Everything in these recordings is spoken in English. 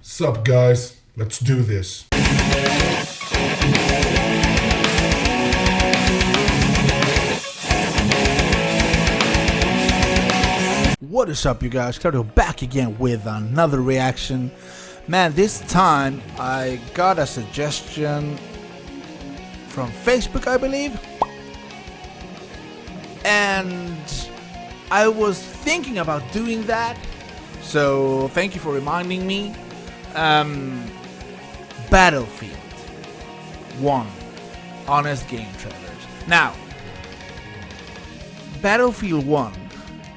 Sup guys, let's do this. What is up, you guys? Claudio back again with another reaction. Man, this time I got a suggestion from Facebook, I believe. And I was thinking about doing that. So thank you for reminding me. Battlefield 1 honest game trailers. Now, Battlefield 1,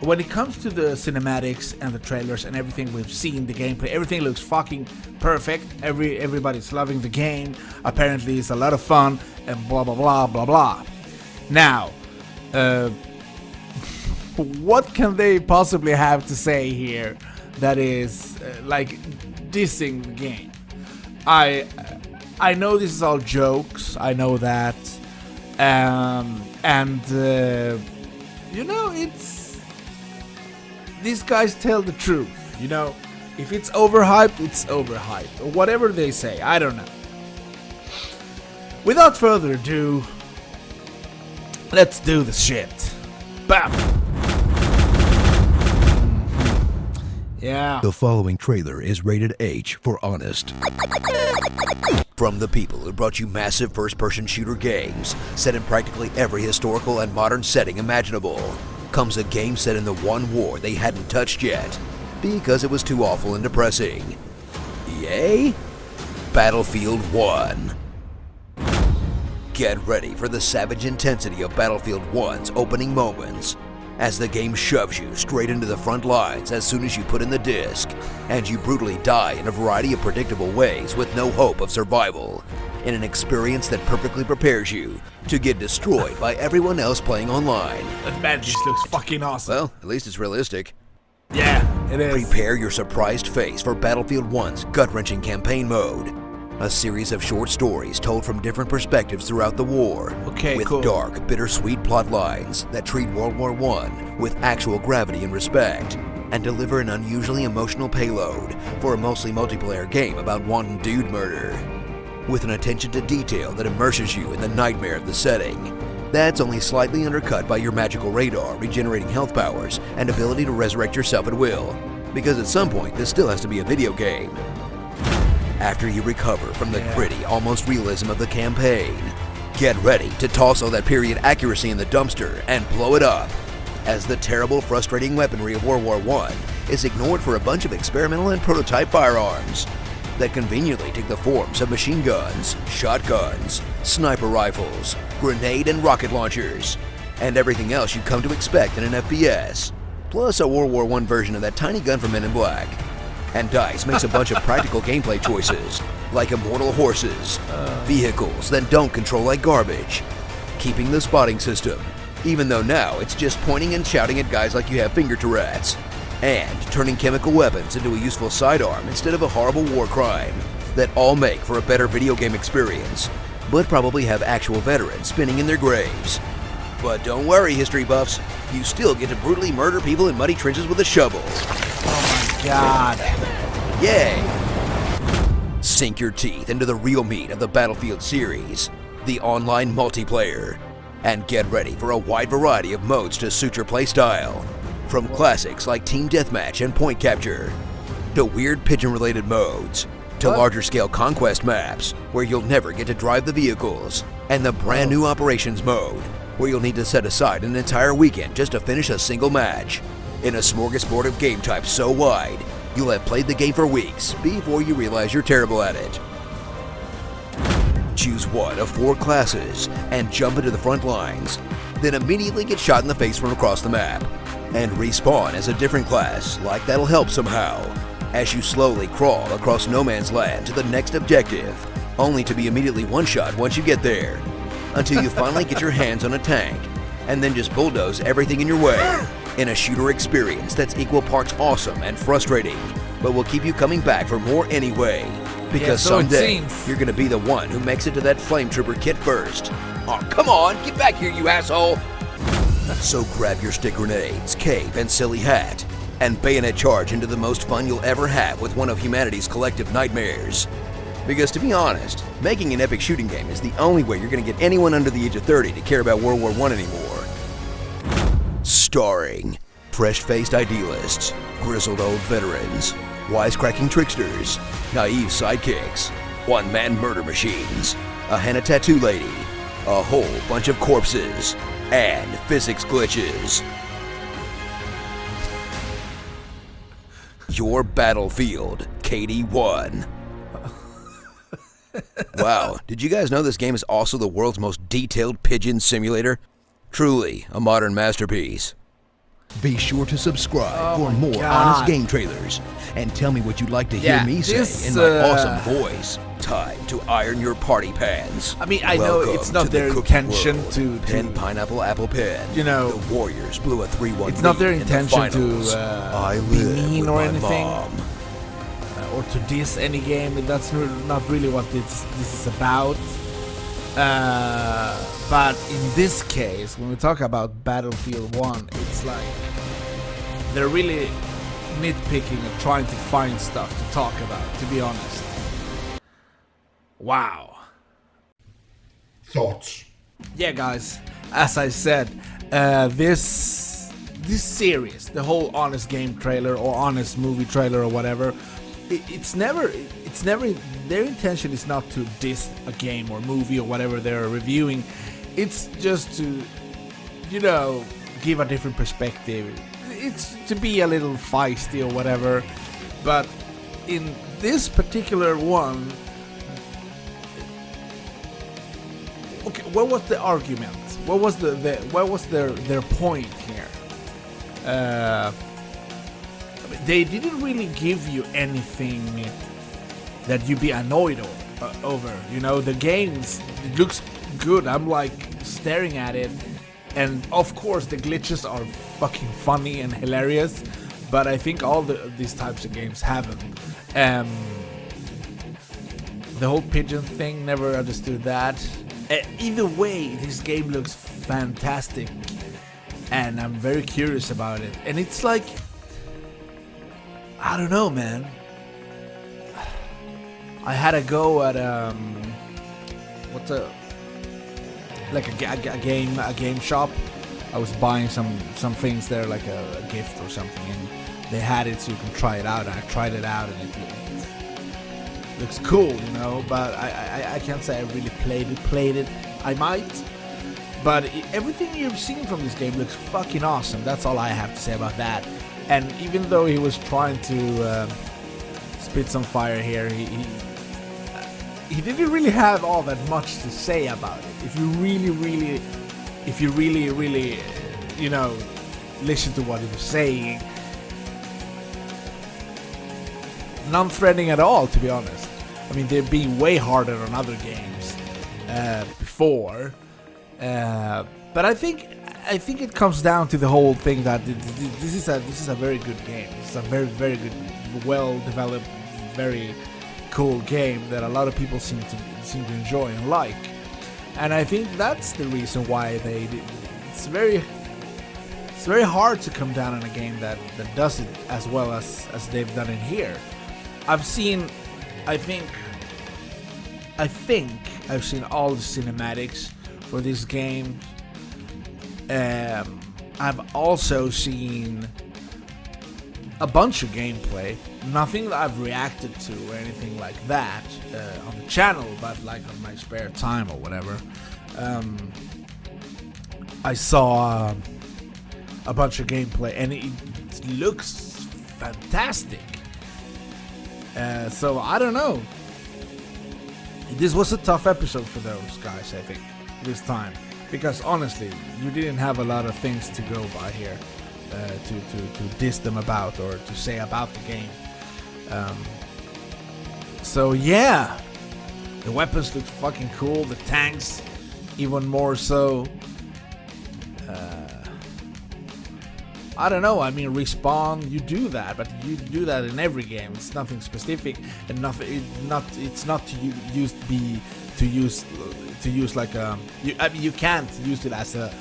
when it comes to the cinematics and the trailers and everything we've seen, the gameplay, everything looks fucking perfect. Everybody's loving the game. Apparently it's a lot of fun and blah blah blah blah blah. Now, what can they possibly have to say here that is like dissing the game? I know this is all jokes. I know that, you know, it's these guys tell the truth. You know, if it's overhyped, it's overhyped, or whatever they say. I don't know. Without further ado, let's do this shit. Bam. Yeah. The following trailer is rated H for honest. From the people who brought you massive first-person shooter games, set in practically every historical and modern setting imaginable, comes a game set in the one war they hadn't touched yet, because it was too awful and depressing. EA? Battlefield 1. Get ready for the savage intensity of Battlefield 1's opening moments, as the game shoves you straight into the front lines as soon as you put in the disc, and you brutally die in a variety of predictable ways with no hope of survival, in an experience that perfectly prepares you to get destroyed by everyone else playing online. That man just looks fucking awesome. Well, at least it's realistic. Yeah, it is. Prepare your surprised face for Battlefield 1's gut-wrenching campaign mode. A series of short stories told from different perspectives throughout the war, Okay, with cool. dark, bittersweet plot lines that treat World War I with actual gravity and respect, and deliver an unusually emotional payload for a mostly multiplayer game about wanton dude murder. With an attention to detail that immerses you in the nightmare of the setting, that's only slightly undercut by your magical radar, regenerating health powers, and ability to resurrect yourself at will, because at some point this still has to be a video game. After you recover from the gritty, almost realism of the campaign, get ready to toss all that period accuracy in the dumpster and blow it up, as the terrible, frustrating weaponry of World War I is ignored for a bunch of experimental and prototype firearms that conveniently take the forms of machine guns, shotguns, sniper rifles, grenade and rocket launchers, and everything else you've come to expect in an FPS, plus a World War I version of that tiny gun from Men in Black. And DICE makes a bunch of practical gameplay choices, like immortal horses, vehicles that don't control like garbage, keeping the spotting system, even though now it's just pointing and shouting at guys like you have finger Tourette's, and turning chemical weapons into a useful sidearm instead of a horrible war crime, that all make for a better video game experience, but probably have actual veterans spinning in their graves. But don't worry, history buffs, you still get to brutally murder people in muddy trenches with a shovel. God. Yay! Sink your teeth into the real meat of the Battlefield series, the online multiplayer, and get ready for a wide variety of modes to suit your playstyle, from classics like Team Deathmatch and Point Capture, to weird pigeon-related modes, to larger-scale conquest maps, where you'll never get to drive the vehicles, and the brand new Operations mode, where you'll need to set aside an entire weekend just to finish a single match, in a smorgasbord of game types so wide, you'll have played the game for weeks before you realize you're terrible at it. Choose one of 4 classes and jump into the front lines, then immediately get shot in the face from across the map, and respawn as a different class like that'll help somehow, as you slowly crawl across no man's land to the next objective, only to be immediately one-shot once you get there, until you finally get your hands on a tank, and then just bulldoze everything in your way, in a shooter experience that's equal parts awesome and frustrating, but will keep you coming back for more anyway, because someday you're gonna be the one who makes it to that flame trooper kit first. Oh, come on, get back here, you asshole! So grab your stick grenades, cape, and silly hat, and bayonet charge into the most fun you'll ever have with one of humanity's collective nightmares. Because to be honest, making an epic shooting game is the only way you're going to get anyone under the age of 30 to care about World War I anymore. Starring fresh-faced idealists, grizzled old veterans, wisecracking tricksters, naive sidekicks, one-man murder machines, a henna tattoo lady, a whole bunch of corpses, and physics glitches. Your Battlefield KD1. Wow, did you guys know this game is also the world's most detailed pigeon simulator? Truly a modern masterpiece. Be sure to subscribe for more honest game trailers, and tell me what you'd like to hear me say in my awesome voice. Time to iron your party pans. I mean, I know it's not their intention to pen pineapple apple pen. You know, the Warriors blew a 3-1. It's not their intention to be mean or anything, or to diss any game. That's not really what this is about. But in this case, when we talk about Battlefield 1, it's like they're really nitpicking and trying to find stuff to talk about, to be honest. Wow. Thoughts? Yeah, guys, as I said, this series, the whole honest game trailer or honest movie trailer or whatever, it's never their intention is not to diss a game or movie or whatever they're reviewing. It's just to, you know, give a different perspective. It's to be a little feisty or whatever. But in this particular one, okay, what was the argument? What was their point here? They didn't really give you anything that you'd be annoyed over. You know, the games, it looks good. I'm like staring at it, and of course the glitches are fucking funny and hilarious. But I think all these types of games have them. The whole pigeon thing, never understood that. Either way, this game looks fantastic, and I'm very curious about it. And it's like, I don't know, man. I had a go at a game shop. I was buying some things there, like a gift or something, and they had it so you can try it out. And I tried it out, and it looks cool, you know. But I can't say I really played it. I might, but everything you've seen from this game looks fucking awesome. That's all I have to say about that. And even though he was trying to spit some fire here, he didn't really have all that much to say about it. If you really, you know, listen to what he was saying, non-threatening at all, to be honest. I mean, they're being way harder on other games before, but I think it comes down to the whole thing that this is a very good game. It's a very, very good, well-developed, very cool game that a lot of people seem to enjoy and like. And I think that's the reason why it's very hard to come down on a game that does it as well as they've done it here. I think I've seen all the cinematics for this game. I've also seen a bunch of gameplay, nothing that I've reacted to or anything like that on the channel, but like on my spare time or whatever. I saw a bunch of gameplay, and it looks fantastic. So I don't know. This was a tough episode for those guys, I think, this time, because honestly, you didn't have a lot of things to go by here. To diss them about or to say about the game. So yeah, the weapons look fucking cool, the tanks even more so. I don't know, I mean, Respawn, you do that, but you do that in every game. It's nothing specific, and it's not to use like I mean, you can't use it as a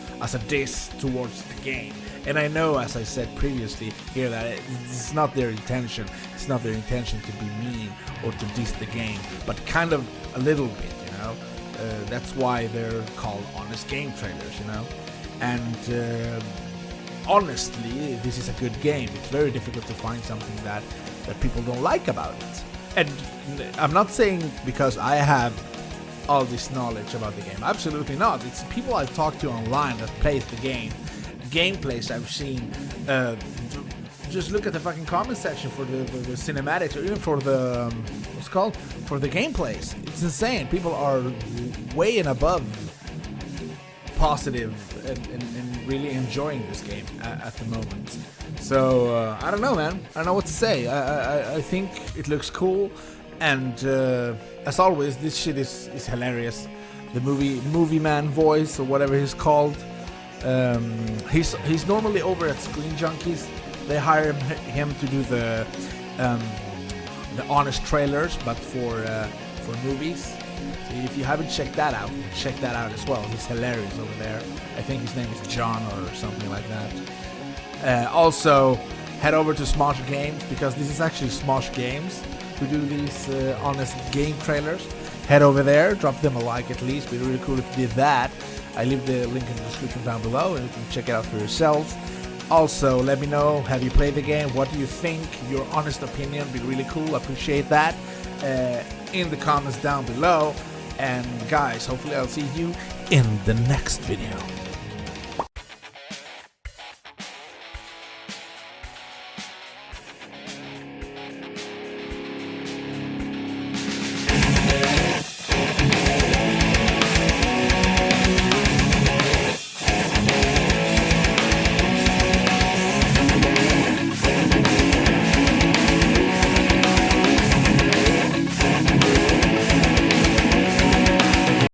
diss towards the game. And I know, as I said previously here, that it's not their intention. It's not their intention to be mean or to diss the game, but kind of a little bit, you know. That's why they're called honest game trailers, you know. And honestly, this is a good game. It's very difficult to find something that people don't like about it. And I'm not saying because I have all this knowledge about the game. Absolutely not. It's people I've talked to online that plays the game, gameplays I've seen. Just look at the fucking comment section for the cinematics, or even for the for the gameplays. It's insane. People are way and above positive and really enjoying this game at the moment. So I don't know, man. I don't know what to say. I think it looks cool, and as always, this shit is hilarious. The movie man voice, or whatever he's called, he's normally over at Screen Junkies. They hire him to do the honest trailers, but for movies. So if you haven't checked that out, check that out as well. He's hilarious over there. I think his name is John or something like that. Also, head over to Smosh Games, because this is actually Smosh Games who do these honest game trailers. Head over there, drop them a like at least. It'd be really cool if you did that. I leave the link in the description down below, and you can check it out for yourselves. Also, let me know, have you played the game? What do you think? Your honest opinion would be really cool. I appreciate that in the comments down below. And guys, hopefully I'll see you in the next video.